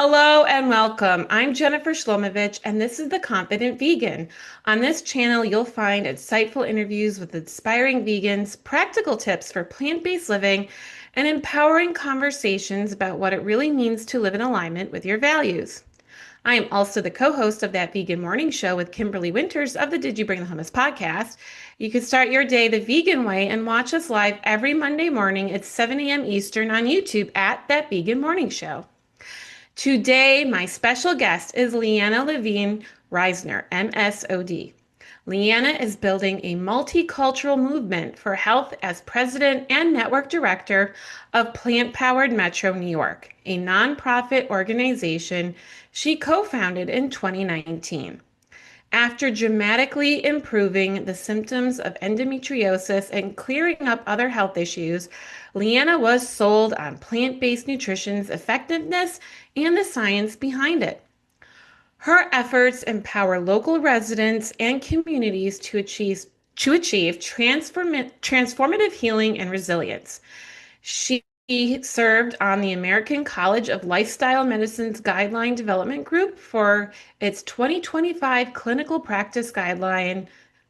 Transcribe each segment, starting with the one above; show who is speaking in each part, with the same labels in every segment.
Speaker 1: Hello and welcome. I'm Jennifer Shlomovich, and this is The Confident Vegan. On this channel, you'll find insightful interviews with inspiring vegans, practical tips for plant-based living, and empowering conversations about what it really means to live in alignment with your values. I am also the co-host of That Vegan Morning Show with Kimberly Winters of the Did You Bring the Hummus podcast. You can start your day the vegan way and watch us live every Monday morning at 7 a.m. Eastern on YouTube at That Vegan Morning Show. Today, my special guest is Lianna Levine Reisner, MSOD. Lianna is building a multicultural movement for health as president and network director of Plant Powered Metro New York, a nonprofit organization she co-founded in 2019. After dramatically improving the symptoms of endometriosis and clearing up other health issues, Lianna was sold on plant-based nutrition's effectiveness and the science behind it. Her efforts empower local residents and communities to achieve transformative healing and resilience. She served on the American College of Lifestyle Medicine's Guideline Development Group for its 2025 clinical practice guideline,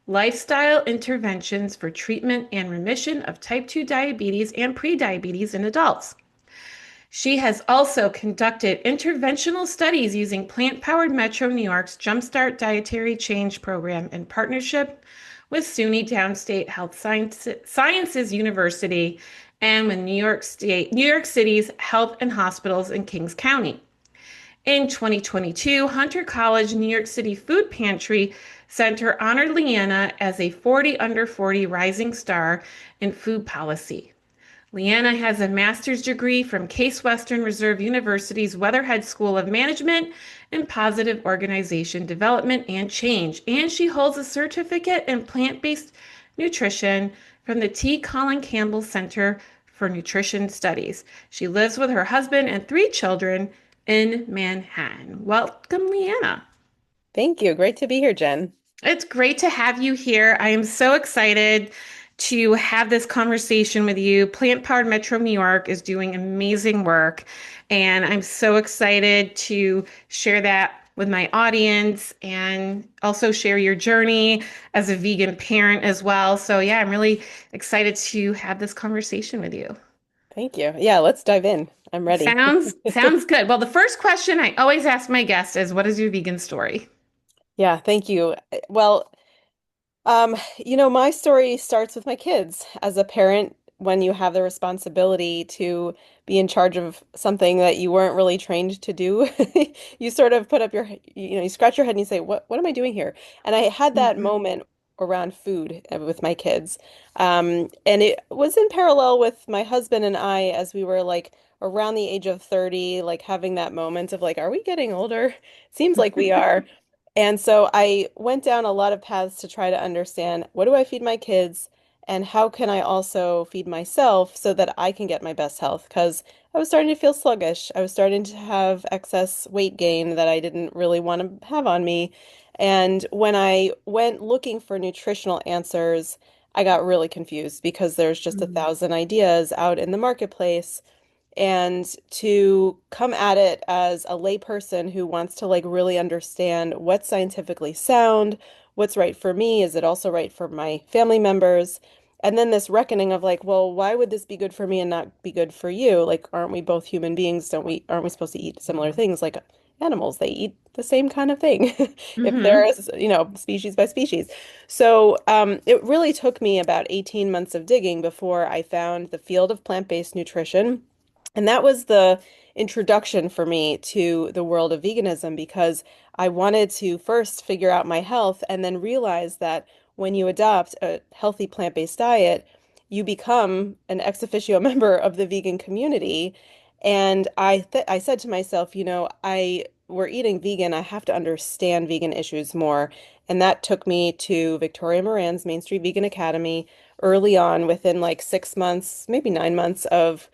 Speaker 1: Lifestyle Interventions for Treatment and Remission of Type 2 Diabetes and Prediabetes in Adults. She has also conducted interventional studies using Plant Powered Metro New York's Jumpstart Dietary Change Program in partnership with SUNY Downstate Health Sciences University and with New York City's Health and Hospitals in Kings County. In 2022, Hunter College New York City Food Pantry Center honored Lianna as a 40 under 40 rising star in food policy. Lianna has a master's degree from Case Western Reserve University's Weatherhead School of Management in Positive Organization Development and Change, and she holds a certificate in plant-based nutrition from the Colin Campbell Center for Nutrition Studies. She lives with her husband and 3 children in Manhattan. Welcome, Lianna.
Speaker 2: Thank you. Great to be here, Jen.
Speaker 1: It's great to have you here. I am so excited to have this conversation with you. Plant Powered Metro New York is doing amazing work, and I'm so excited to share that with my audience and also share your journey as a vegan parent as well. So yeah, I'm really excited to have this conversation with you.
Speaker 2: Thank you. Yeah, let's dive in. I'm ready.
Speaker 1: Sounds good. Well, the first question I always ask my guests is, what is your vegan story?
Speaker 2: Yeah, thank you. Well, my story starts with my kids. As a parent, when you have the responsibility to be in charge of something that you weren't really trained to do, you sort of put up you scratch your head and you say, what am I doing here? And I had that
Speaker 1: Mhm.
Speaker 2: moment around food with my kids. And it was in parallel with my husband and I as we were like around the age of 30, like having that moment of like, are we getting older? Seems like we are. And so I went down a lot of paths to try to understand what do I feed my kids and how can I also feed myself so that I can get my best health? Because I was starting to feel sluggish. I was starting to have excess weight gain that I didn't really want to have on me. And when I went looking for nutritional answers, I got really confused because there's just a
Speaker 1: Mhm.
Speaker 2: thousand ideas out in the marketplace. And to come at it as a layperson who wants to like really understand what's scientifically sound, what's right for me, is it also right for my family members? And then this reckoning of like, well, why would this be good for me and not be good for you? Like, aren't we both human beings? Aren't we supposed to eat similar things like animals? They eat the same kind of thing if there
Speaker 1: Mhm.
Speaker 2: is, species by species. So it really took me about 18 months of digging before I found the field of plant-based nutrition. And that was the introduction for me to the world of veganism because I wanted to first figure out my health and then realize that when you adopt a healthy plant-based diet, you become an ex officio member of the vegan community. And I said to myself, we're eating vegan, I have to understand vegan issues more. And that took me to Victoria Moran's Main Street Vegan Academy early on, within like 6 months, maybe 9 months of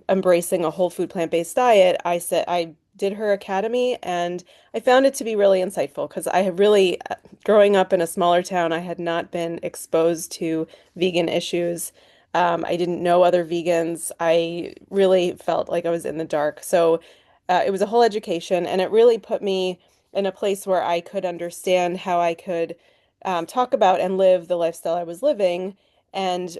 Speaker 2: embracing a whole food plant-based diet. I did her academy and I found it to be really insightful because I have really, growing up in a smaller town, I had not been exposed to vegan issues. I didn't know other vegans. I really felt like I was in the dark. So it was a whole education, and it really put me in a place where I could understand how I could talk about and live the lifestyle I was living, and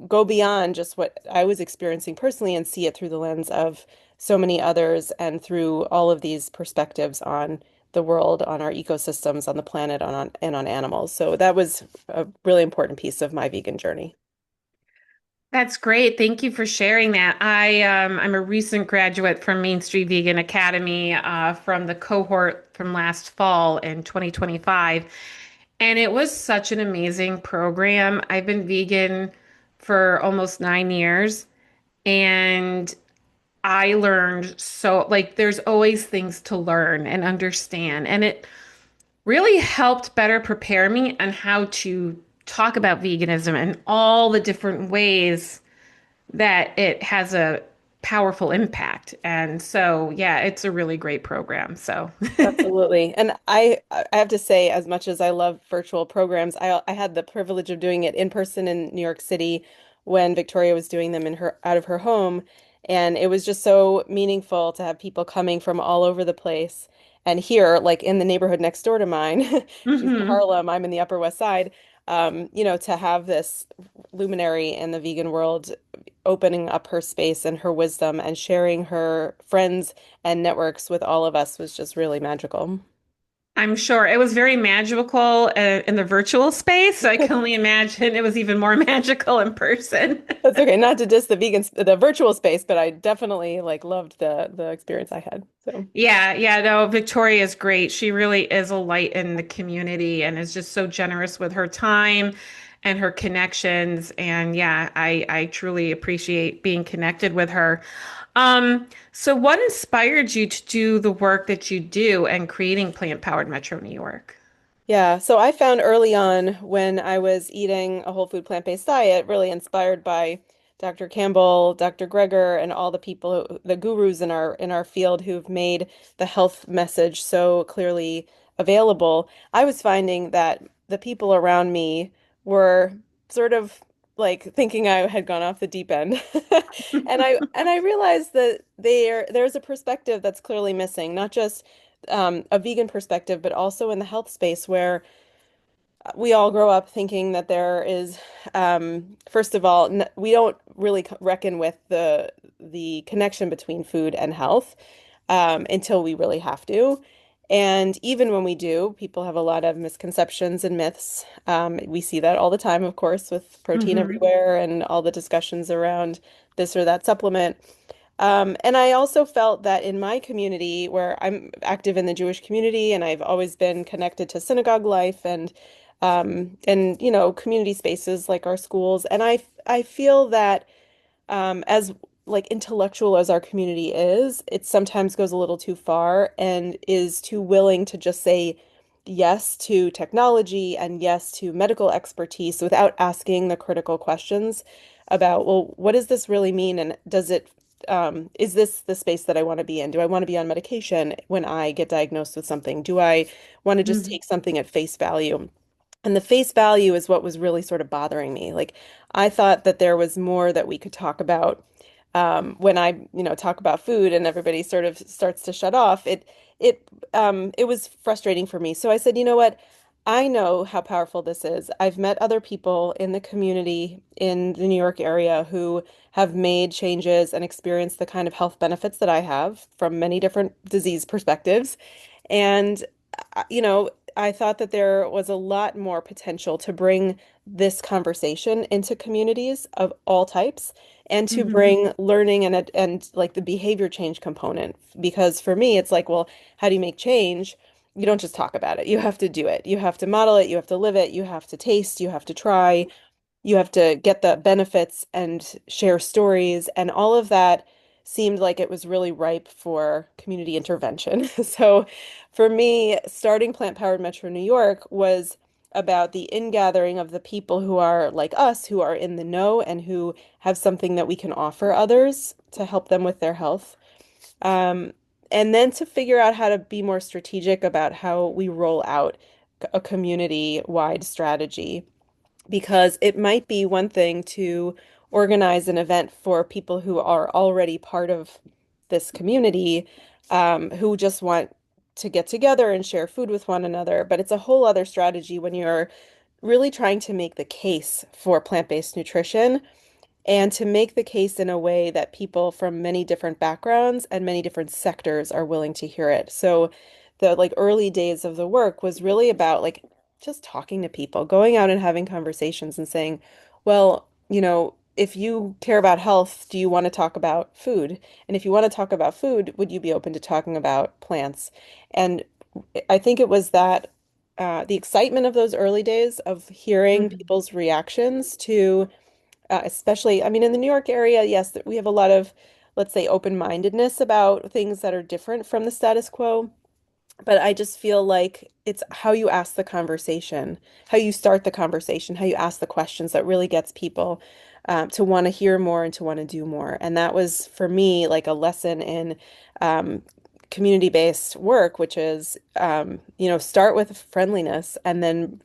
Speaker 2: go beyond just what I was experiencing personally and see it through the lens of so many others and through all of these perspectives on the world, on our ecosystems, on the planet, and on animals. So that was a really important piece of my vegan journey.
Speaker 1: That's great. Thank you for sharing that. I'm a recent graduate from Main Street Vegan Academy from the cohort from last fall in 2025. And it was such an amazing program. I've been vegan for almost 9 years, and I learned so, like, there's always things to learn and understand. And it really helped better prepare me on how to talk about veganism and all the different ways that it has a powerful impact. And so, yeah, it's a really great program. So,
Speaker 2: Absolutely. And I have to say, as much as I love virtual programs, I had the privilege of doing it in person in New York City when Victoria was doing them in her out of her home. And it was just so meaningful to have people coming from all over the place. And here, like in the neighborhood next door to mine, she's in
Speaker 1: mhm.
Speaker 2: Harlem, I'm in the Upper West Side, to have this luminary in the vegan world opening up her space and her wisdom and sharing her friends and networks with all of us was just really magical.
Speaker 1: I'm sure it was very magical in the virtual space. So I can only imagine it was even more magical in person.
Speaker 2: That's okay, not to diss the virtual space, but I definitely like loved the experience I had. So
Speaker 1: Yeah, yeah, no, Victoria is great. She really is a light in the community and is just so generous with her time and her connections. And yeah, I truly appreciate being connected with her. So what inspired you to do the work that you do and creating Plant-Powered Metro New York?
Speaker 2: yeah, so I found early on when I was eating a whole food plant-based diet, really inspired by Dr. Campbell, Dr. Greger, and all the people, the gurus in our field who've made the health message so clearly available. I was finding that the people around me were sort of like thinking I had gone off the deep end. And I realized that there's a perspective that's clearly missing, not just a vegan perspective, but also in the health space where we all grow up thinking that there is, first of all, n we don't really reckon with the connection between food and health until we really have to. And even when we do, people have a lot of misconceptions and myths. We see that all the time, of course, with protein
Speaker 1: Hmm.
Speaker 2: everywhere and all the discussions around this or that supplement. And I also felt that in my community, where I'm active in the Jewish community, and I've always been connected to synagogue life and community spaces like our schools, and I feel that as like intellectual as our community is, it sometimes goes a little too far and is too willing to just say yes to technology and yes to medical expertise without asking the critical questions about, well, what does this really mean? And is this the space that I want to be in? Do I want to be on medication when I get diagnosed with something? Do I want to just take something at face value? And the face value is what was really sort of bothering me. Like, I thought that there was more that we could talk about when I talk about food and everybody sort of starts to shut off. It was frustrating for me. So I said, you know what? I know how powerful this is. I've met other people in the community in the New York area who have made changes and experienced the kind of health benefits that I have from many different disease perspectives. And I thought that there was a lot more potential to bring this conversation into communities of all types and to
Speaker 1: Hmm.
Speaker 2: bring learning and like the behavior change component. Because for me, it's like, well, how do you make change? You don't just talk about it. You have to do it. You have to model it. You have to live it. You have to taste. You have to try. You have to get the benefits and share stories, and all of that seemed like it was really ripe for community intervention. So for me, starting Plant Powered Metro New York was about the ingathering of the people who are like us, who are in the know and who have something that we can offer others to help them with their health. Um, and then to figure out how to be more strategic about how we roll out a community-wide strategy, because it might be one thing to organize an event for people who are already part of this community who just want to get together and share food with one another. But it's a whole other strategy when you're really trying to make the case for plant-based nutrition and to make the case in a way that people from many different backgrounds and many different sectors are willing to hear it. So the like early days of the work was really about like just talking to people, going out and having conversations and saying, well, if you care about health, do you want to talk about food? And if you want to talk about food, would you be open to talking about plants? And I think it was that the excitement of those early days of hearing
Speaker 1: Mhm.
Speaker 2: people's reactions to especially, I mean, in the New York area, yes, we have a lot of, let's say, open-mindedness about things that are different from the status quo. But I just feel like it's how you ask the conversation, how you start the conversation, how you ask the questions that really gets people to want to hear more and to want to do more. And that was for me like a lesson in um, community-based work, which is, start with friendliness and then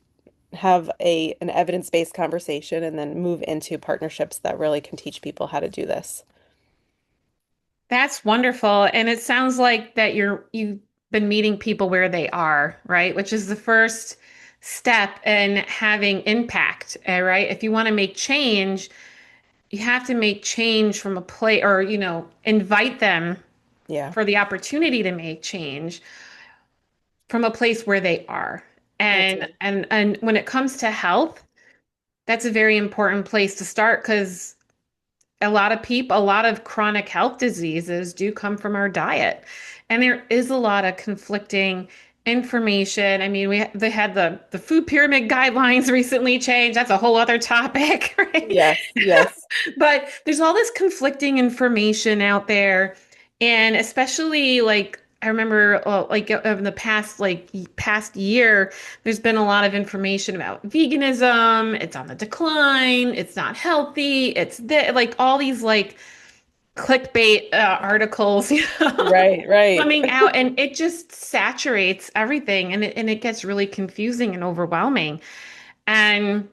Speaker 2: have an evidence-based conversation and then move into partnerships that really can teach people how to do this.
Speaker 1: That's wonderful. And it sounds like that you've been meeting people where they are, right? Which is the first step in having impact, right? If you want to make change, you have to make change from a place or, invite them
Speaker 2: Yeah,
Speaker 1: for the opportunity to make change from a place where they are.
Speaker 2: that's
Speaker 1: And
Speaker 2: it.
Speaker 1: and when it comes to health, that's a very important place to start because a lot of chronic health diseases do come from our diet. And there is a lot of conflicting information. I mean, they had the food pyramid guidelines recently changed. That's a whole other topic, right?
Speaker 2: Yes, yes.
Speaker 1: But there's all this conflicting information out there, and especially like I remember, like in the past year, there's been a lot of information about veganism. It's on the decline. It's not healthy. Like all these like clickbait articles,
Speaker 2: Right, right.
Speaker 1: coming out, and it just saturates everything, and it gets really confusing and overwhelming. And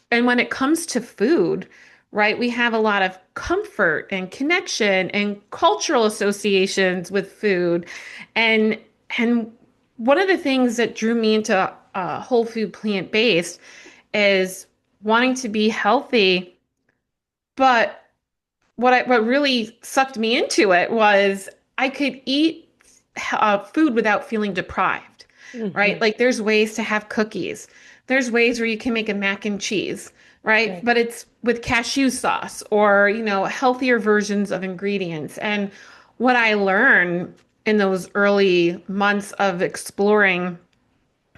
Speaker 1: and when it comes to food, right, we have a lot of comfort and connection and cultural associations with food. And and one of the things that drew me into whole food plant-based is wanting to be healthy. But what really sucked me into it was I could eat food without feeling deprived, right?
Speaker 2: Hmm.
Speaker 1: Like there's ways to have cookies. There's ways where you can make a mac and cheese, right?
Speaker 2: Right.
Speaker 1: But it's with cashew sauce or, healthier versions of ingredients. And what I learned in those early months of exploring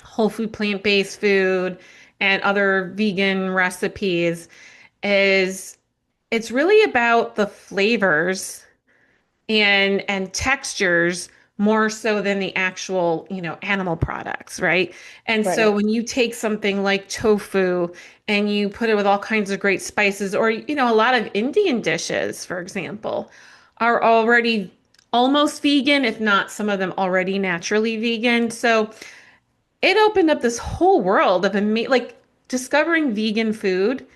Speaker 1: whole food, plant-based food and other vegan recipes is it's really about the flavors and textures more so than the actual, animal products, right? And so
Speaker 2: Right.
Speaker 1: when you take something like tofu and you put it with all kinds of great spices, or, a lot of Indian dishes, for example, are already almost vegan, if not some of them already naturally vegan. So it opened up this whole world of like discovering vegan food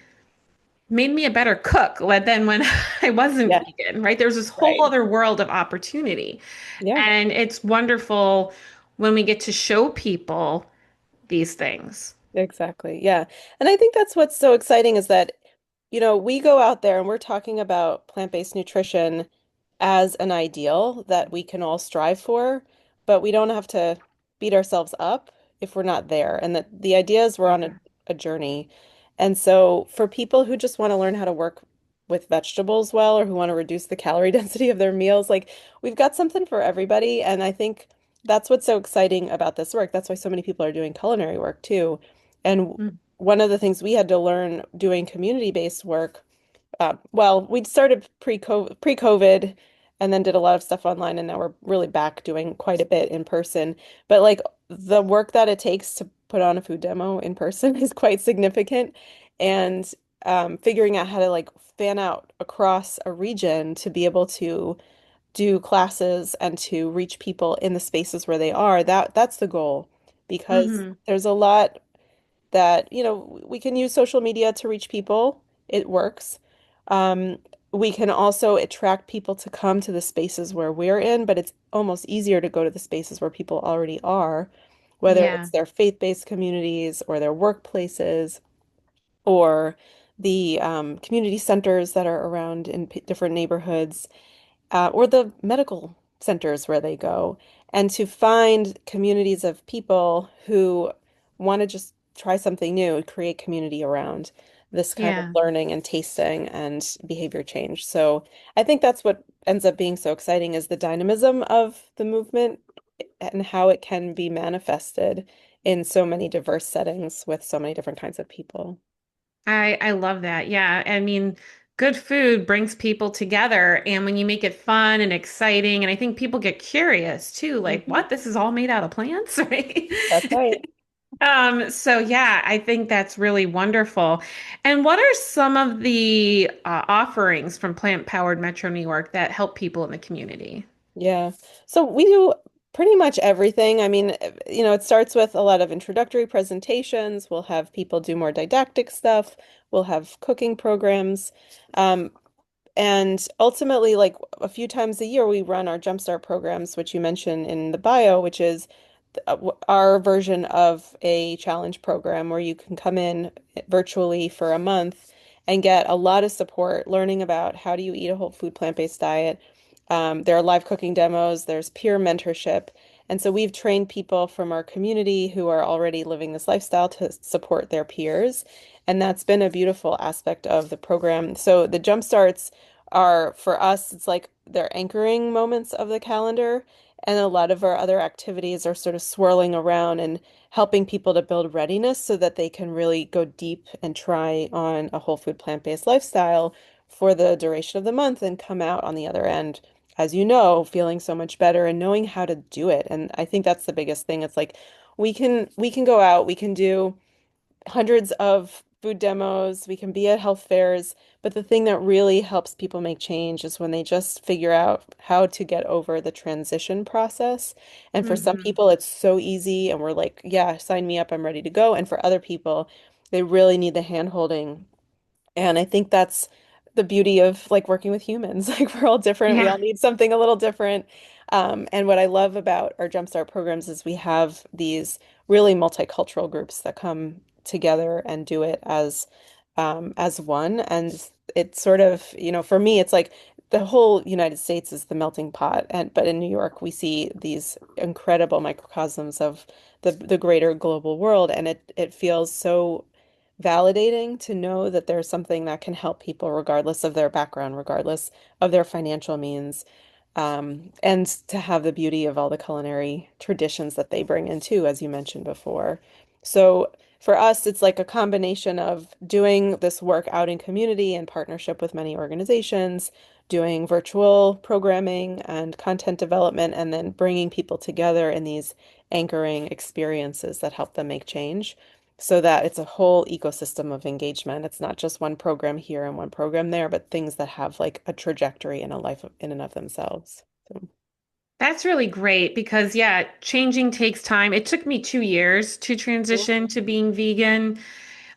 Speaker 1: made me a better cook than when I wasn't
Speaker 2: Yeah,
Speaker 1: vegan, right? There's this whole
Speaker 2: right.
Speaker 1: other world of opportunity.
Speaker 2: Yeah,
Speaker 1: And it's wonderful when we get to show people these things.
Speaker 2: exactly. Yeah. And I think that's what's so exciting is that, we go out there and we're talking about plant-based nutrition as an ideal that we can all strive for, but we don't have to beat ourselves up if we're not there. And that the idea is we're on a journey. And so for people who just want to learn how to work with vegetables well or who want to reduce the calorie density of their meals, like we've got something for everybody. And I think that's what's so exciting about this work. That's why so many people are doing culinary work too. And
Speaker 1: Mm.
Speaker 2: one of the things we had to learn doing community-based work well, we'd started pre-COVID and then did a lot of stuff online, and now we're really back doing quite a bit in person. But like the work that it takes to put on a food demo in person is quite significant. And figuring out how to like fan out across a region to be able to do classes and to reach people in the spaces where they are, that's the goal. Because
Speaker 1: Hmm.
Speaker 2: there's a lot that, we can use social media to reach people. It works. Um, we can also attract people to come to the spaces where we're in, but it's almost easier to go to the spaces where people already are, whether
Speaker 1: Yeah.
Speaker 2: it's their faith-based communities or their workplaces or the community centers that are around in different neighborhoods, or the medical centers where they go, and to find communities of people who want to just try something new, create community around this kind of
Speaker 1: Yeah.
Speaker 2: learning and tasting and behavior change. So I think that's what ends up being so exciting is the dynamism of the movement and how it can be manifested in so many diverse settings with so many different kinds of people.
Speaker 1: I love that. Yeah. I mean, good food brings people together, and when you make it fun and exciting, and I think people get curious too, like,
Speaker 2: Mhm.
Speaker 1: what? This is all made out of plants, right?
Speaker 2: That's right.
Speaker 1: So yeah, I think that's really wonderful. And what are some of the offerings from Plant-Powered Metro New York that help people in the community?
Speaker 2: Yeah. So we do pretty much everything. I mean, it starts with a lot of introductory presentations. We'll have people do more didactic stuff. We'll have cooking programs. Um, and ultimately, like a few times a year, we run our Jumpstart programs, which you mentioned in the bio, which is our version of a challenge program where you can come in virtually for a month and get a lot of support learning about how do you eat a whole food plant-based diet. There are live cooking demos, there's peer mentorship. And so we've trained people from our community who are already living this lifestyle to support their peers. And that's been a beautiful aspect of the program. So the jump starts are for us, it's like they're anchoring moments of the calendar. And a lot of our other activities are sort of swirling around and helping people to build readiness so that they can really go deep and try on a whole food plant-based lifestyle for the duration of the month and come out on the other end, as you know, feeling so much better and knowing how to do it. And I think that's the biggest thing. It's like we can go out, we can do hundreds of food demos, we can be at health fairs, but the thing that really helps people make change is when they just figure out how to get over the transition process. And for some
Speaker 1: Hmm.
Speaker 2: people, it's so easy, and we're like, yeah, sign me up, I'm ready to go. And for other people, they really need the hand holding and I think that's the beauty of like working with humans. Like we're all different. We all
Speaker 1: Yeah.
Speaker 2: need something a little different. And what I love about our Jumpstart programs is we have these really multicultural groups that come together and do it as one. And it's sort of, for me, it's like the whole United States is the melting pot. And but in New York, we see these incredible microcosms of the greater global world, and it feels so validating to know that there's something that can help people regardless of their background, regardless of their financial means, and to have the beauty of all the culinary traditions that they bring in too, as you mentioned before. So for us, it's like a combination of doing this work out in community in partnership with many organizations, doing virtual programming and content development, and then bringing people together in these anchoring experiences that help them make change so that it's a whole ecosystem of engagement. It's not just one program here and one program there, but things that have like a trajectory and a life in and of themselves. So,
Speaker 1: That's really great because, yeah, changing takes time. It took me 2 years to
Speaker 2: Mhm.
Speaker 1: transition to being vegan.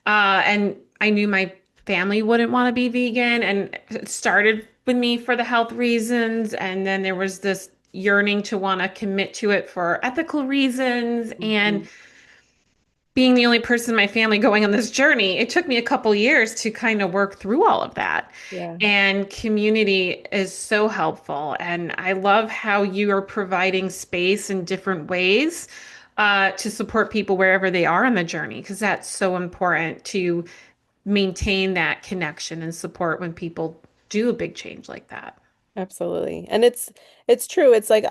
Speaker 1: And I knew my family wouldn't want to be vegan. And it started with me for the health reasons. And then there was this yearning to want to commit to it for ethical reasons. And
Speaker 2: Mhm.
Speaker 1: being the only person in my family going on this journey, it took me a couple years to kind of work through all of that.
Speaker 2: Yeah,
Speaker 1: And community is so helpful. And I love how you are providing space in different ways to support people wherever they are on the journey, because that's so important to maintain that connection and support when people do a big change like that.
Speaker 2: absolutely. And it's true. It's like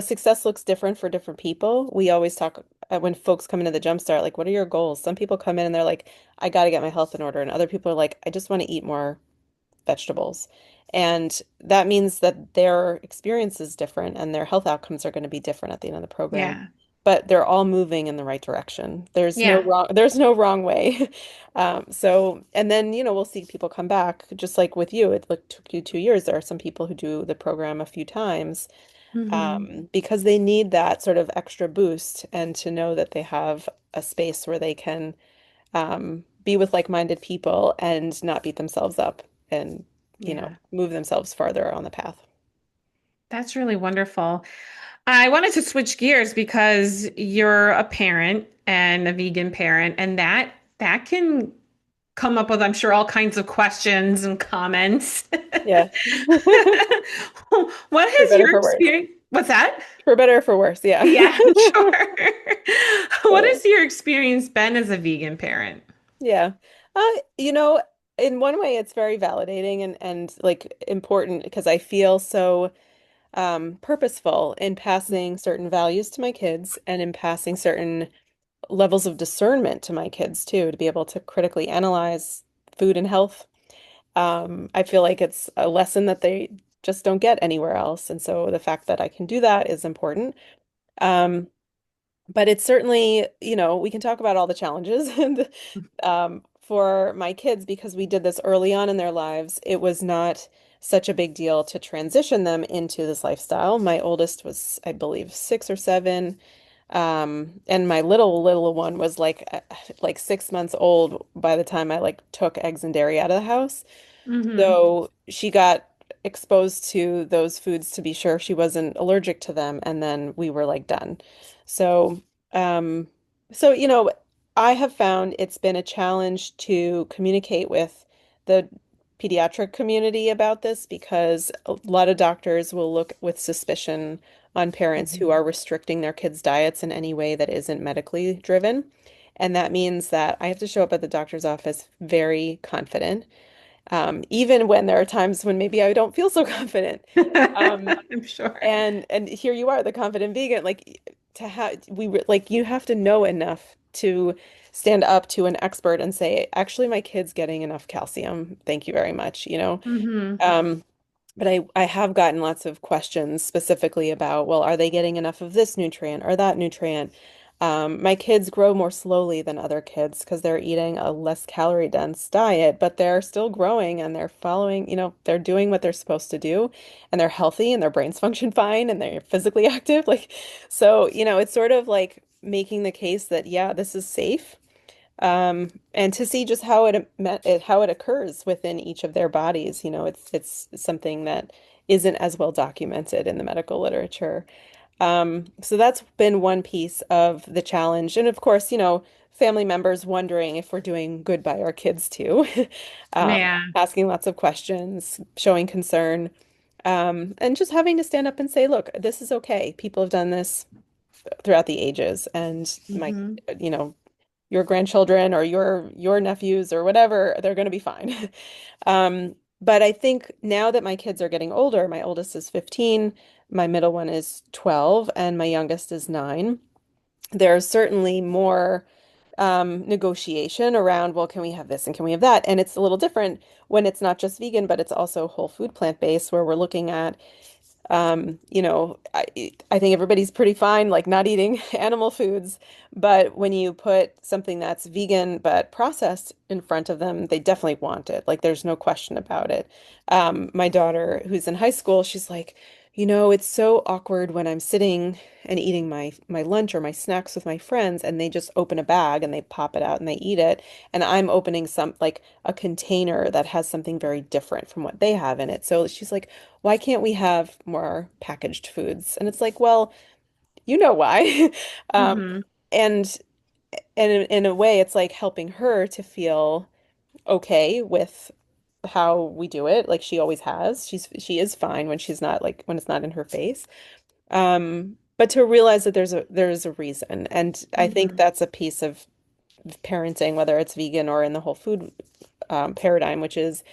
Speaker 2: success looks different for different people. We always talk when folks come into the Jumpstart, like, what are your goals? Some people come in and they're like, I got to get my health in order. And other people are like, I just want to eat more vegetables. And that means that their experience is different and their health outcomes are going to be different at the end of the program.
Speaker 1: Yeah.
Speaker 2: But they're all moving in the right direction.
Speaker 1: Yeah.
Speaker 2: There's no wrong way. And then, we'll see people come back, just like with you. It like, took you 2 years. There are some people who do the program a few times,
Speaker 1: Hmm.
Speaker 2: because they need that sort of extra boost and to know that they have a space where they can be with like-minded people and not beat themselves up and
Speaker 1: Yeah.
Speaker 2: move themselves farther on the path.
Speaker 1: That's really wonderful. I wanted to switch gears because you're a parent and a vegan parent, and that can come up with, I'm sure, all kinds of questions and comments.
Speaker 2: Yeah.
Speaker 1: What
Speaker 2: For
Speaker 1: has
Speaker 2: better,
Speaker 1: your
Speaker 2: for worse.
Speaker 1: experience? What's that?
Speaker 2: For better, for worse. Yeah.
Speaker 1: Yeah, sure. What
Speaker 2: So,
Speaker 1: has your experience been as a vegan parent?
Speaker 2: yeah. You know, in one way it's very validating and like important because I feel so purposeful in passing certain values to my kids and in passing certain levels of discernment to my kids too, to be able to critically analyze food and health. I feel like it's a lesson that they just don't get anywhere else. And so the fact that I can do that is important. Um, but it's certainly, we can talk about all the challenges and for my kids because we did this early on in their lives. It was not such a big deal to transition them into this lifestyle. My oldest was, I believe, 6 or 7. And my little one was like 6 months old by the time I like took eggs and dairy out of the house.
Speaker 1: Hmm.
Speaker 2: So she got exposed to those foods to be sure she wasn't allergic to them, and then we were like done. So, um, so I have found it's been a challenge to communicate with the pediatric community about this because a lot of doctors will look with suspicion on parents who
Speaker 1: Hmm.
Speaker 2: are restricting their kids' diets in any way that isn't medically driven. And that means that I have to show up at the doctor's office very confident even when there are times when maybe I don't feel so confident. Um,
Speaker 1: I'm sure.
Speaker 2: and here you are, the confident vegan. Like to have like you have to know enough to stand up to an expert and say, actually, my kid's getting enough calcium. Thank you very much, you know.
Speaker 1: Hmm.
Speaker 2: Um, but I have gotten lots of questions specifically about, well, are they getting enough of this nutrient or that nutrient? My kids grow more slowly than other kids because they're eating a less calorie dense diet, but they're still growing and they're following, they're doing what they're supposed to do and they're healthy and their brains function fine and they're physically active. Like, so, it's sort of like making the case that, yeah, this is safe. And to see just how it occurs within each of their bodies, it's something that isn't as well documented in the medical literature. So that's been one piece of the challenge. And of course, family members wondering if we're doing good by our kids too,
Speaker 1: Yeah.
Speaker 2: asking lots of questions, showing concern, and just having to stand up and say, look, this is okay. People have done this throughout the ages, and
Speaker 1: Hmm.
Speaker 2: your grandchildren or your nephews or whatever, they're going to be fine. But I think now that my kids are getting older, my oldest is 15, my middle one is 12, and my youngest is 9. There's certainly more negotiation around, well, can we have this and can we have that? And it's a little different when it's not just vegan, but it's also whole food plant-based, where we're looking at I think everybody's pretty fine, like not eating animal foods, but when you put something that's vegan but processed in front of them, they definitely want it. Like there's no question about it. My daughter, who's in high school, she's like, it's so awkward when I'm sitting and eating my lunch or my snacks with my friends, and they just open a bag and they pop it out and they eat it, and I'm opening some like a container that has something very different from what they have in it. So she's like, why can't we have more packaged foods? And it's like, well, you know why. Um,
Speaker 1: Hmm.
Speaker 2: and and in a way, it's like helping her to feel okay with how we do it, like she always has. She is fine when she's not like when it's not in her face. But to realize that there's a reason. And I think
Speaker 1: Hmm.
Speaker 2: that's a piece of parenting, whether it's vegan or in the whole food paradigm, which is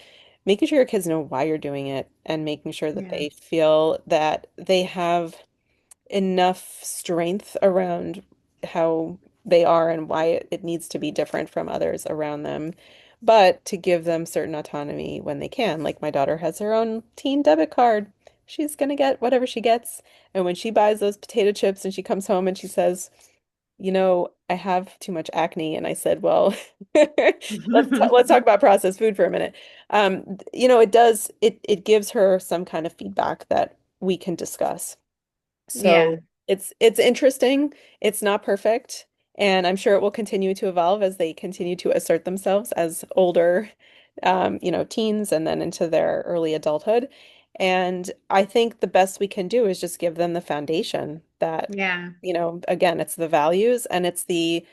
Speaker 2: making sure your kids know why you're doing it and making sure that
Speaker 1: Yeah.
Speaker 2: they feel that they have enough strength around how they are and why it needs to be different from others around them, but to give them certain autonomy when they can. Like my daughter has her own teen debit card. She's gonna get whatever she gets. And when she buys those potato chips and she comes home and she says, I have too much acne. And I said, well, let's talk about processed food for a minute. It gives her some kind of feedback that we can discuss.
Speaker 1: Yeah.
Speaker 2: So it's interesting. It's not perfect, and I'm sure it will continue to evolve as they continue to assert themselves as older teens and then into their early adulthood. And I think the best we can do is just give them the foundation that,
Speaker 1: Yeah.
Speaker 2: again, it's the values and it's the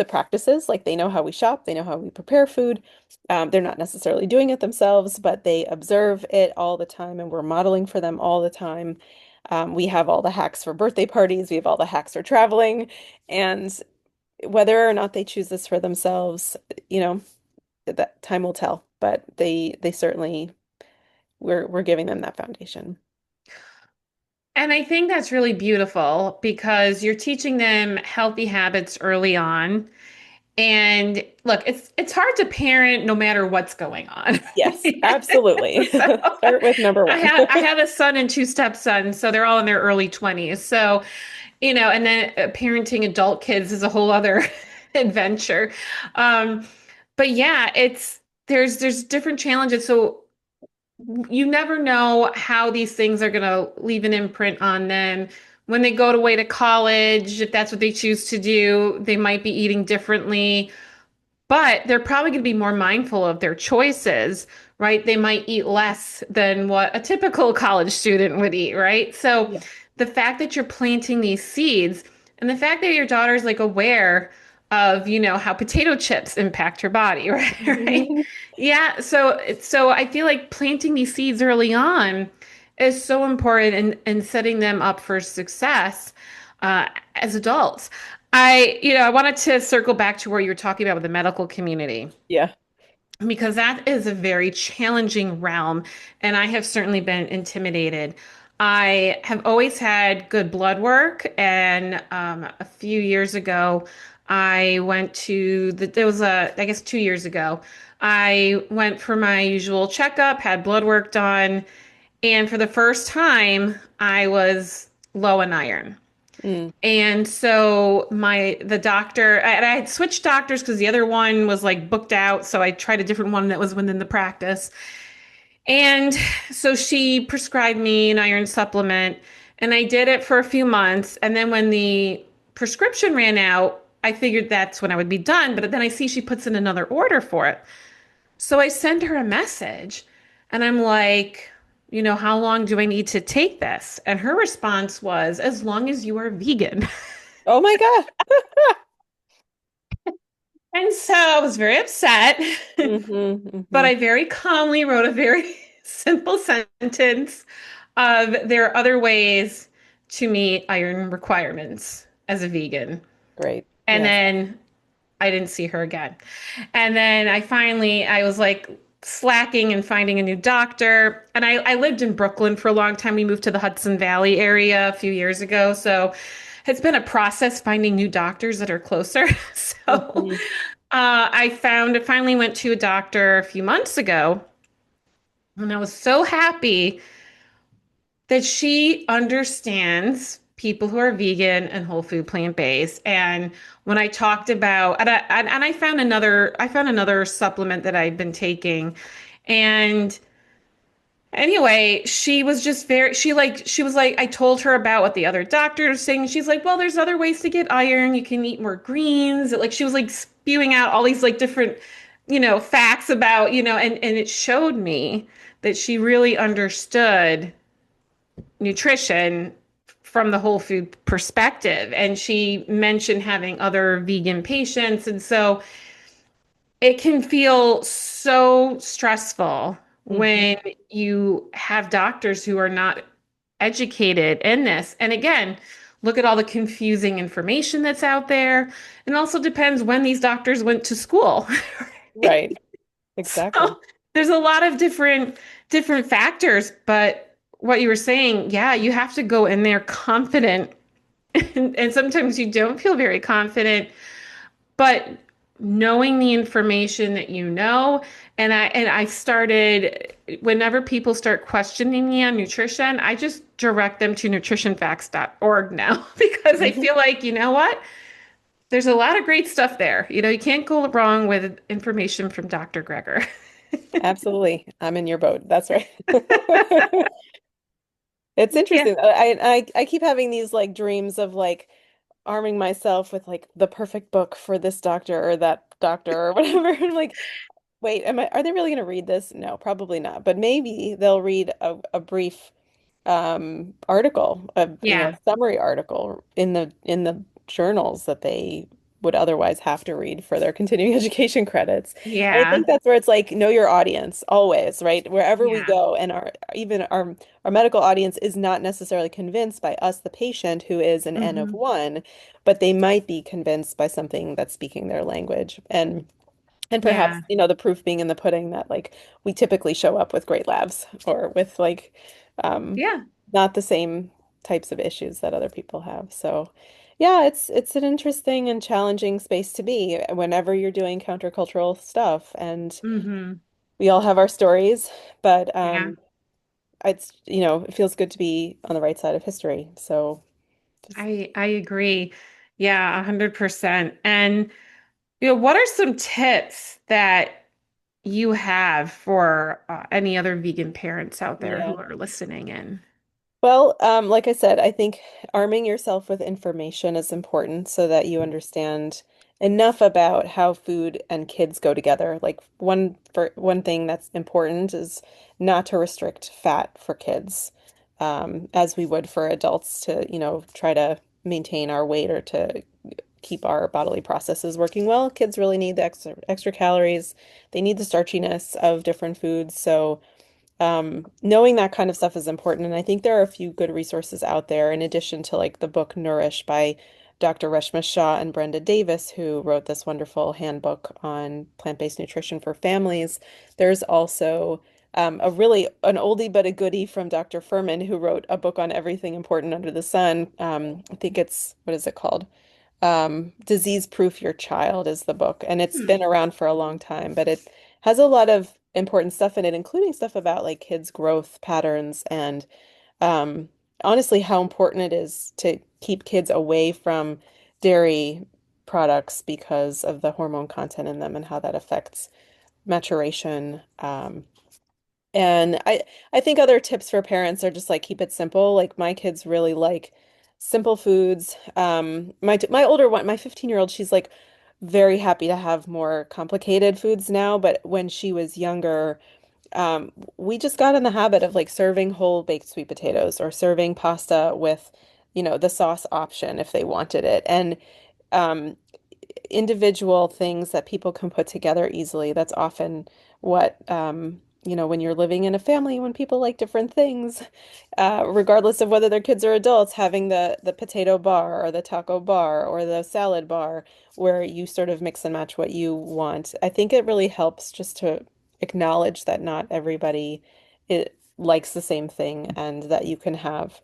Speaker 2: practices. Like they know how we shop, they know how we prepare food. They're not necessarily doing it themselves, but they observe it all the time, and we're modeling for them all the time. We have all the hacks for birthday parties, we have all the hacks for traveling, and whether or not they choose this for themselves, you know, that time will tell. But they certainly we're giving them that foundation.
Speaker 1: And I think that's really beautiful because you're teaching them healthy habits early on. And look, it's hard to parent no matter what's going on.
Speaker 2: Yes, absolutely.
Speaker 1: So
Speaker 2: Start with number one.
Speaker 1: I have a son and two stepsons, so they're all in their early 20s. So, and then parenting adult kids is a whole other adventure. But yeah, there's different challenges. So you never know how these things are going to leave an imprint on them. When they go away to college, if that's what they choose to do, they might be eating differently, but they're probably going to be more mindful of their choices, right? They might eat less than what a typical college student would eat, right? So
Speaker 2: Yeah.
Speaker 1: the fact that you're planting these seeds and the fact that your daughter's like aware of, how potato chips impact her body, right? Right? Yeah. So I feel like planting these seeds early on is so important in setting them up for success as adults. I wanted to circle back to where you were talking about with the medical community
Speaker 2: Yeah.
Speaker 1: because that is a very challenging realm, and I have certainly been intimidated. I have always had good blood work, and a few years ago, I went to there was I guess 2 years ago, I went for my usual checkup, had blood work done, and for the first time, I was low in iron.
Speaker 2: Mm.
Speaker 1: And so the doctor, and I had switched doctors because the other one was like booked out. So I tried a different one that was within the practice. And so she prescribed me an iron supplement, and I did it for a few months. And then when the prescription ran out, I figured that's when I would be done. But then I see she puts in another order for it. So I send her a message and I'm like, how long do I need to take this? And her response was, as long as you are vegan.
Speaker 2: Oh my God.
Speaker 1: And so I was very upset, but
Speaker 2: Hmm.
Speaker 1: I very calmly wrote a very simple sentence of there are other ways to meet iron requirements as a vegan.
Speaker 2: Great.
Speaker 1: And
Speaker 2: Yes.
Speaker 1: then I didn't see her again. And then I was like slacking and finding a new doctor. And I lived in Brooklyn for a long time. We moved to the Hudson Valley area a few years ago. So it's been a process finding new doctors that are closer. So
Speaker 2: Hmm.
Speaker 1: finally went to a doctor a few months ago. And I was so happy that she understands people who are vegan and whole food plant-based. And when I talked about and I found another supplement that I've been taking. And anyway, she was just very she was like I told her about what the other doctor was saying. She's like, "Well, there's other ways to get iron. You can eat more greens." Like she was like spewing out all these like different, facts about, and it showed me that she really understood nutrition from the whole food perspective. And she mentioned having other vegan patients. And so it can feel so stressful
Speaker 2: Hmm.
Speaker 1: when you have doctors who are not educated in this. And again, look at all the confusing information that's out there. It also depends when these doctors went to school.
Speaker 2: Right. Exactly.
Speaker 1: So there's a lot of different factors, but what you were saying, yeah, you have to go in there confident, and sometimes you don't feel very confident, but knowing the information that you know, and I started whenever people start questioning me on nutrition, I just direct them to nutritionfacts.org now because I
Speaker 2: Hmm.
Speaker 1: feel like, you know what? There's a lot of great stuff there. You can't go wrong with information from Dr. Greger.
Speaker 2: Absolutely. I'm in your boat. That's right. It's
Speaker 1: Yeah.
Speaker 2: interesting. I keep having these like dreams of like arming myself with like the perfect book for this doctor or that doctor or whatever. And like wait, are they really going to read this? No, probably not. But maybe they'll read a brief article, a
Speaker 1: Yeah.
Speaker 2: summary article in the journals that they would otherwise have to read for their continuing education credits. And I
Speaker 1: Yeah.
Speaker 2: think that's where it's like know your audience always, right? Wherever we
Speaker 1: Yeah.
Speaker 2: go, and our medical audience is not necessarily convinced by us, the patient, who is an N of
Speaker 1: Hmm.
Speaker 2: one, but they might be convinced by something that's speaking their language. And perhaps,
Speaker 1: Yeah.
Speaker 2: the proof being in the pudding that like we typically show up with great labs or with like um
Speaker 1: Yeah.
Speaker 2: not the same types of issues that other people have. So yeah, it's an interesting and challenging space to be whenever you're doing countercultural stuff. And
Speaker 1: Hmm.
Speaker 2: we all have our stories, but
Speaker 1: Yeah.
Speaker 2: it feels good to be on the right side of history. So just
Speaker 1: I agree. Yeah, 100%. And what are some tips that you have for any other vegan parents out there
Speaker 2: yeah.
Speaker 1: who are listening in?
Speaker 2: Well, like I said, I think arming yourself with information is important so that you understand enough about how food and kids go together. Like one thing that's important is not to restrict fat for kids, as we would for adults to, try to maintain our weight or to keep our bodily processes working well. Kids really need the extra calories. They need the starchiness of different foods. So knowing that kind of stuff is important. And I think there are a few good resources out there in addition to like the book Nourish by Dr. Reshma Shah and Brenda Davis, who wrote this wonderful handbook on plant-based nutrition for families. There's also an oldie but a goodie from Dr. Furman, who wrote a book on everything important under the sun. I think what is it called? Disease Proof Your Child is the book, and it's
Speaker 1: Hmm.
Speaker 2: been around for a long time, but it has a lot of important stuff in it, including stuff about like kids' growth patterns and um, honestly how important it is to keep kids away from dairy products because of the hormone content in them and how that affects maturation. And I think other tips for parents are just like keep it simple. Like my kids really like simple foods. My older one, my 15-year-old, she's like very happy to have more complicated foods now, but when she was younger, we just got in the habit of like serving whole baked sweet potatoes or serving pasta with, the sauce option if they wanted it. And um, individual things that people can put together easily. That's often what, when you're living in a family, when people like different things, regardless of whether they're kids or adults, having the potato bar or the taco bar or the salad bar where you sort of mix and match what you want. I think it really helps just to acknowledge that not everybody likes the same thing and that you can have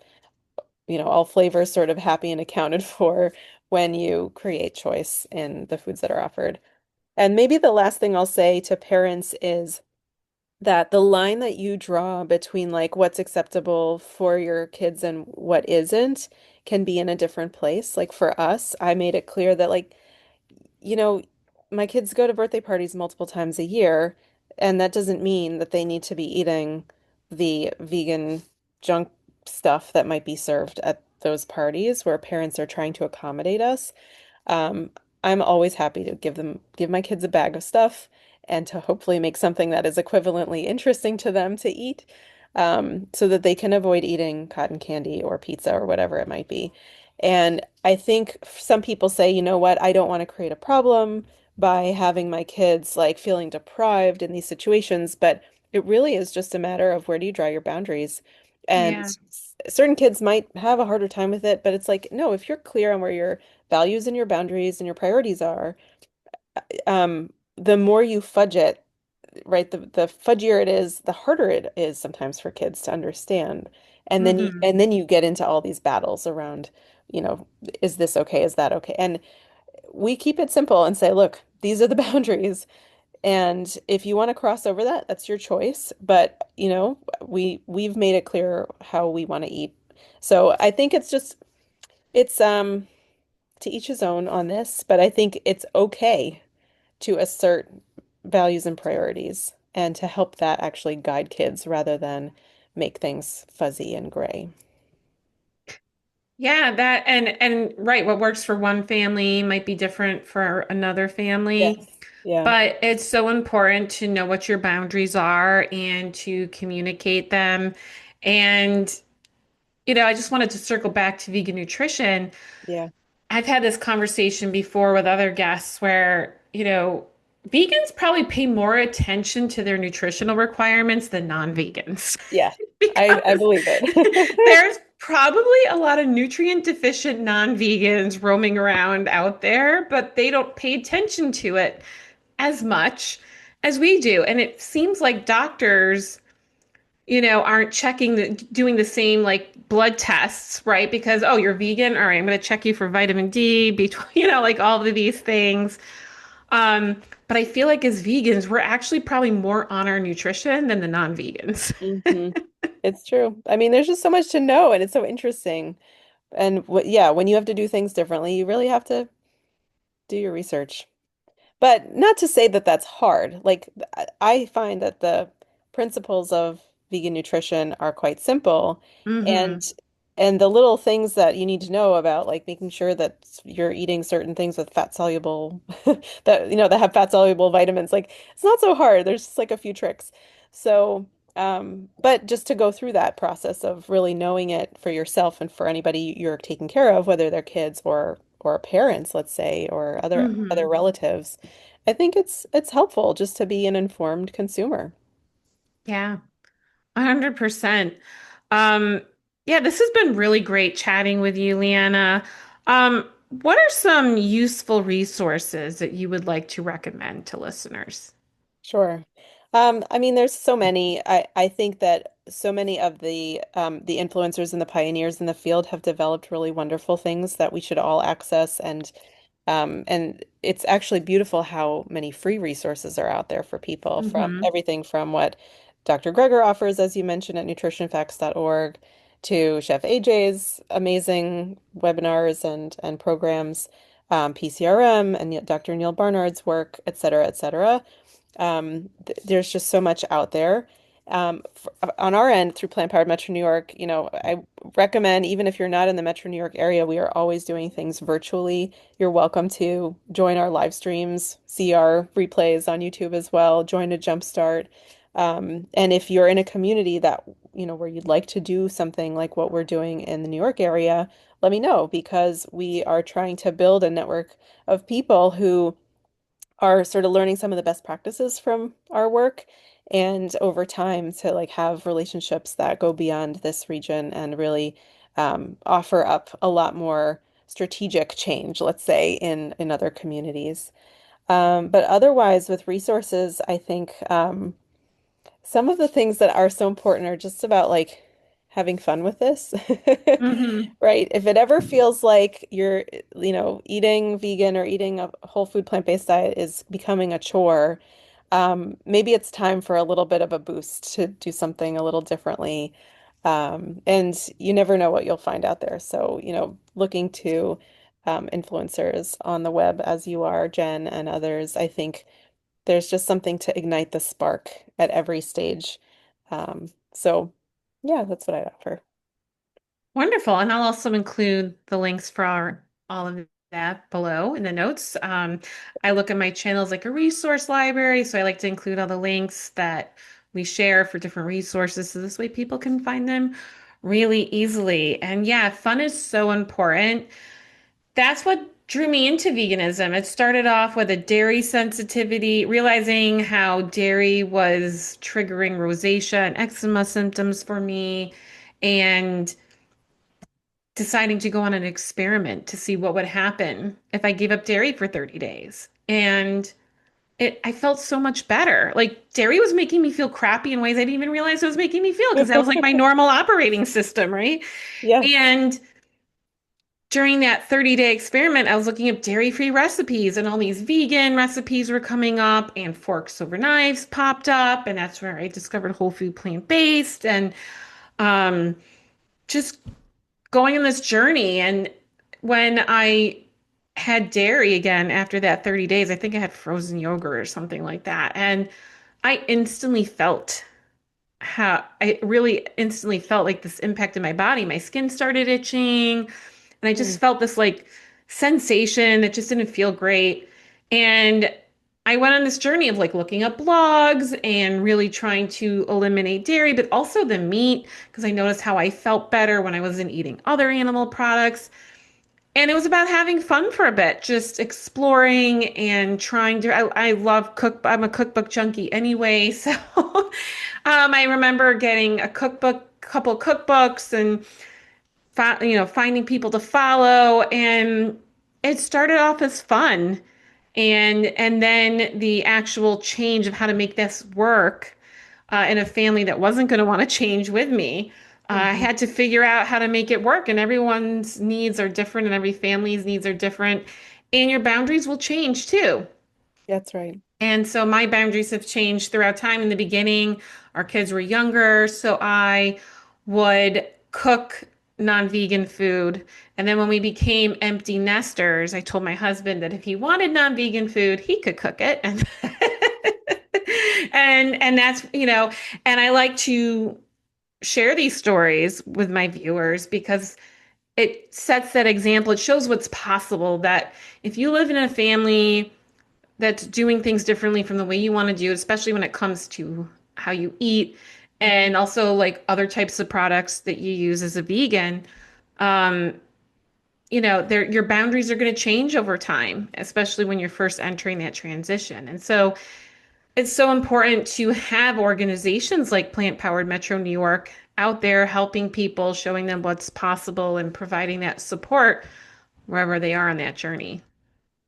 Speaker 2: all flavors sort of happy and accounted for when you create choice in the foods that are offered. And maybe the last thing I'll say to parents is that the line that you draw between like what's acceptable for your kids and what isn't can be in a different place. Like for us, I made it clear that like you know, my kids go to birthday parties multiple times a year, and that doesn't mean that they need to be eating the vegan junk stuff that might be served at those parties where parents are trying to accommodate us. Um, I'm always happy to give my kids a bag of stuff and to hopefully make something that is equivalently interesting to them to eat, so that they can avoid eating cotton candy or pizza or whatever it might be. And I think some people say, you know what, I don't want to create a problem by having my kids like feeling deprived in these situations, but it really is just a matter of where do you draw your boundaries. And
Speaker 1: Yeah.
Speaker 2: certain kids might have a harder time with it, but it's like, no, if you're clear on where your values and your boundaries and your priorities are, the more you fudge it, right, the fudgier it is, the harder it is sometimes for kids to understand. And then you
Speaker 1: Hmm.
Speaker 2: and then you get into all these battles around, you know, is this okay? Is that okay? And we keep it simple and say, look, these are the boundaries. And if you want to cross over that, that's your choice. But, we've made it clear how we want to eat. So I think it's to each his own on this, but I think it's okay to assert values and priorities and to help that actually guide kids rather than make things fuzzy and gray.
Speaker 1: Yeah, that and right, what works for one family might be different for another family,
Speaker 2: Yes. Yeah.
Speaker 1: but it's so important to know what your boundaries are and to communicate them. And I just wanted to circle back to vegan nutrition.
Speaker 2: Yeah.
Speaker 1: I've had this conversation before with other guests where, vegans probably pay more attention to their nutritional requirements than non-vegans
Speaker 2: Yeah. I
Speaker 1: because
Speaker 2: believe it.
Speaker 1: there's probably a lot of nutrient deficient non-vegans roaming around out there, but they don't pay attention to it as much as we do. And it seems like doctors aren't doing the same like blood tests, right? Because, oh, you're vegan. All right, I'm going to check you for vitamin D, B12, like all of these things. But I feel like as vegans, we're actually probably more on our nutrition than the non-vegans.
Speaker 2: Hmm. It's true. I mean, there's just so much to know and it's so interesting. And yeah, when you have to do things differently, you really have to do your research. But not to say that that's hard. Like, I find that the principles of vegan nutrition are quite simple, and
Speaker 1: Hmm.
Speaker 2: the little things that you need to know about, like making sure that you're eating certain things with fat soluble that have fat soluble vitamins. Like, it's not so hard. There's just like a few tricks. So, but just to go through that process of really knowing it for yourself and for anybody you're taking care of, whether they're kids or parents, let's say, or other
Speaker 1: Hmm.
Speaker 2: relatives. I think it's helpful just to be an informed consumer.
Speaker 1: Yeah, 100%. Um, yeah, this has been really great chatting with you, Leanna. What are some useful resources that you would like to recommend to listeners?
Speaker 2: Sure. I mean, there's so many. I think that so many of the influencers and the pioneers in the field have developed really wonderful things that we should all access, and it's actually beautiful how many free resources are out there for people, from
Speaker 1: Hmm.
Speaker 2: everything from what Dr. Greger offers, as you mentioned, at nutritionfacts.org, to Chef AJ's amazing webinars and programs, PCRM and Dr. Neil Barnard's work, et cetera, et cetera. Th There's just so much out there. On our end, through Planned Parenthood Metro New York, I recommend, even if you're not in the Metro New York area, we are always doing things virtually. You're welcome to join our live streams, see our replays on YouTube as well, join a Jumpstart. And if you're in a community that, where you'd like to do something like what we're doing in the New York area, let me know, because we are trying to build a network of people who are sort of learning some of the best practices from our work, and over time to like have relationships that go beyond this region and really offer up a lot more strategic change, let's say, in other communities. But otherwise, with resources, I think some of the things that are so important are just about like having fun with this.
Speaker 1: Hmm.
Speaker 2: Right. If it ever feels like you're, eating vegan or eating a whole food plant-based diet is becoming a chore, maybe it's time for a little bit of a boost to do something a little differently. And you never know what you'll find out there. So, looking to influencers on the web as you are, Jen, and others, I think there's just something to ignite the spark at every stage. So yeah, that's what I'd offer.
Speaker 1: Wonderful. And I'll also include the links for all of that below in the notes. I look at my channel as like a resource library, so I like to include all the links that we share for different resources, so this way people can find them really easily. And yeah, fun is so important. That's what drew me into veganism. It started off with a dairy sensitivity, realizing how dairy was triggering rosacea and eczema symptoms for me, and deciding to go on an experiment to see what would happen if I gave up dairy for 30 days. And I felt so much better. Like dairy was making me feel crappy in ways I didn't even realize it was making me feel, because that was like my normal operating system, right?
Speaker 2: Yeah.
Speaker 1: And during that 30-day experiment, I was looking up dairy-free recipes, and all these vegan recipes were coming up, and forks over knives popped up, and that's where I discovered whole food plant-based, and um, just going on this journey. And when I had dairy again after that 30 days, I think I had frozen yogurt or something like that, and I instantly felt how I really instantly felt like this impact in my body. My skin started itching, and I
Speaker 2: Mm,
Speaker 1: just felt this like sensation that just didn't feel great. And I went on this journey of like looking up blogs and really trying to eliminate dairy, but also the meat, because I noticed how I felt better when I wasn't eating other animal products. And it was about having fun for a bit, just exploring and trying to. I love cook. I'm a cookbook junkie anyway, so I remember getting a cookbook, couple cookbooks, and finding people to follow, and it started off as fun, and then the actual change of how to make this work in a family that wasn't going to want to change with me. I
Speaker 2: mhm.
Speaker 1: had to figure out how to make it work, and everyone's needs are different, and every family's needs are different, and your boundaries will change too.
Speaker 2: That's right.
Speaker 1: And so my boundaries have changed throughout time. In the beginning, our kids were younger, so I would cook non-vegan food. And then when we became empty nesters, I told my husband that if he wanted non-vegan food, he could cook it. And and that's, and I like to share these stories with my viewers because it sets that example. It shows what's possible, that if you live in a family that's doing things differently from the way you want to do, especially when it comes to how you eat and also like other types of products that you use as a vegan. Um, your boundaries are going to change over time, especially when you're first entering that transition. And so it's so important to have organizations like Plant Powered Metro New York out there helping people, showing them what's possible and providing that support wherever they are on that journey.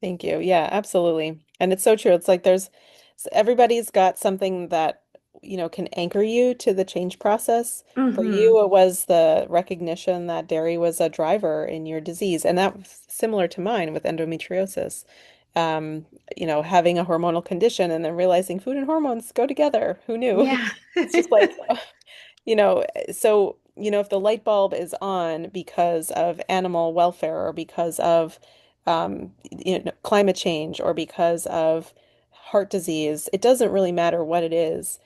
Speaker 2: Thank you. Yeah, absolutely. And it's so true. It's like everybody's got something that, can anchor you to the change process. For
Speaker 1: Hmm.
Speaker 2: you, it was the recognition that dairy was a driver in your disease. And that was similar to mine with endometriosis. Um, having a hormonal condition and then realizing food and hormones go together. Who knew?
Speaker 1: Yeah.
Speaker 2: It's just like, so, if the light bulb is on because of animal welfare or because of climate change or because of heart disease, it doesn't really matter what it is.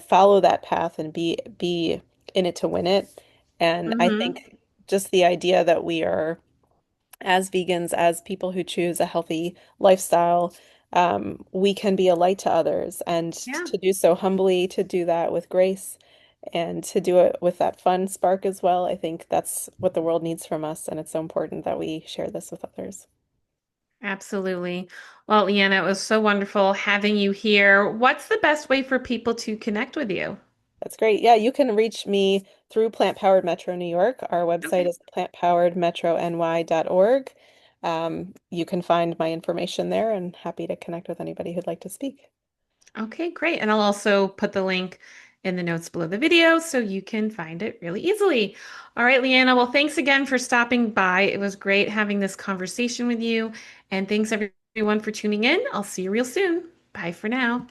Speaker 2: Follow that path and be in it to win it. And I
Speaker 1: Hmm.
Speaker 2: think just the idea that we are, as vegans, as people who choose a healthy lifestyle, we can be a light to others, and
Speaker 1: Yeah.
Speaker 2: to do so humbly, to do that with grace, and to do it with that fun spark as well. I think that's what the world needs from us, and it's so important that we share this with others.
Speaker 1: Absolutely. Well, Leanna, it was so wonderful having you here. What's the best way for people to connect with you?
Speaker 2: That's great. Yeah, you can reach me through Plant Powered Metro New York. Our website
Speaker 1: Okay.
Speaker 2: is plantpoweredmetrony.org. You can find my information there, and happy to connect with anybody who'd like to speak.
Speaker 1: Okay, great. And I'll also put the link in the notes below the video so you can find it really easily. All right, Leanna. Well, thanks again for stopping by. It was great having this conversation with you. And thanks everyone for tuning in. I'll see you real soon. Bye for now.